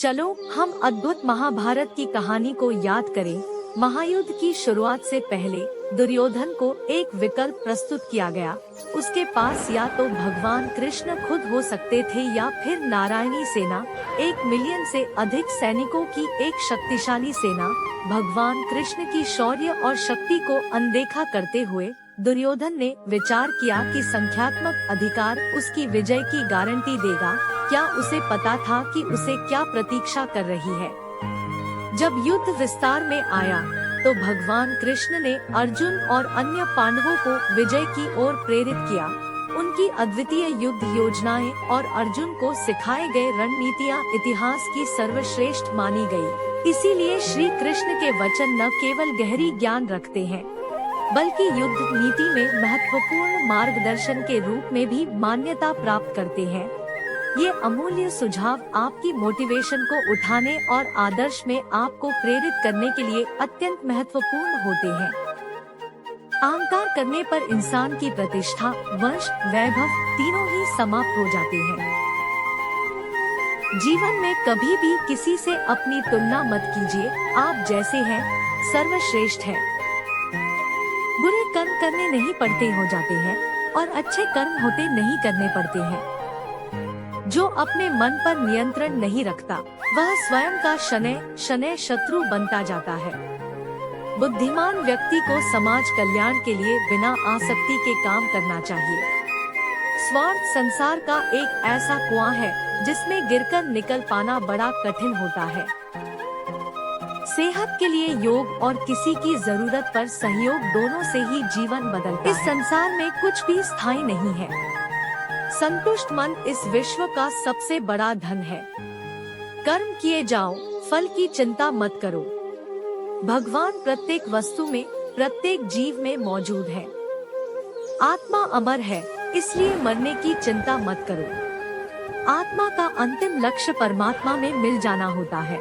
चलो हम अद्भुत महाभारत की कहानी को याद करें। महायुद्ध की शुरुआत से पहले दुर्योधन को एक विकल्प प्रस्तुत किया गया। उसके पास या तो भगवान कृष्ण खुद हो सकते थे या फिर नारायणी सेना, 1 मिलियन से अधिक सैनिकों की एक शक्तिशाली सेना। भगवान कृष्ण की शौर्य और शक्ति को अनदेखा करते हुए दुर्योधन ने विचार किया कि संख्यात्मक अधिकार उसकी विजय की गारंटी देगा। क्या उसे पता था कि उसे क्या प्रतीक्षा कर रही है? जब युद्ध विस्तार में आया तो भगवान कृष्ण ने अर्जुन और अन्य पांडवों को विजय की ओर प्रेरित किया। उनकी अद्वितीय युद्ध योजनाएं और अर्जुन को सिखाए गए रणनीतियां इतिहास की सर्वश्रेष्ठ मानी गई। इसीलिए श्री कृष्ण के वचन न केवल गहरी ज्ञान रखते हैं, बल्कि युद्ध नीति में महत्वपूर्ण मार्गदर्शन के रूप में भी मान्यता प्राप्त करते हैं। ये अमूल्य सुझाव आपकी मोटिवेशन को उठाने और आदर्श में आपको प्रेरित करने के लिए अत्यंत महत्वपूर्ण होते हैं। अहंकार करने पर इंसान की प्रतिष्ठा, वंश, वैभव तीनों ही समाप्त हो जाते हैं। जीवन में कभी भी किसी से अपनी तुलना मत कीजिए। आप जैसे हैं सर्वश्रेष्ठ है। बुरे कर्म करने नहीं पड़ते हो जाते हैं और अच्छे कर्म होते नहीं करने पड़ते हैं। जो अपने मन पर नियंत्रण नहीं रखता वह स्वयं का शनैः शनैः शत्रु बनता जाता है। बुद्धिमान व्यक्ति को समाज कल्याण के लिए बिना आसक्ति के काम करना चाहिए। स्वार्थ संसार का एक ऐसा कुआं है जिसमें गिरकर निकल पाना बड़ा कठिन होता है। सेहत के लिए योग और किसी की जरूरत पर सहयोग दोनों से ही जीवन बदलता है। इस संसार में कुछ भी स्थायी नहीं है। संतुष्ट मन इस विश्व का सबसे बड़ा धन है। कर्म किए जाओ, फल की चिंता मत करो। भगवान प्रत्येक वस्तु में, प्रत्येक जीव में मौजूद है। आत्मा अमर है, इसलिए मरने की चिंता मत करो। आत्मा का अंतिम लक्ष्य परमात्मा में मिल जाना होता है।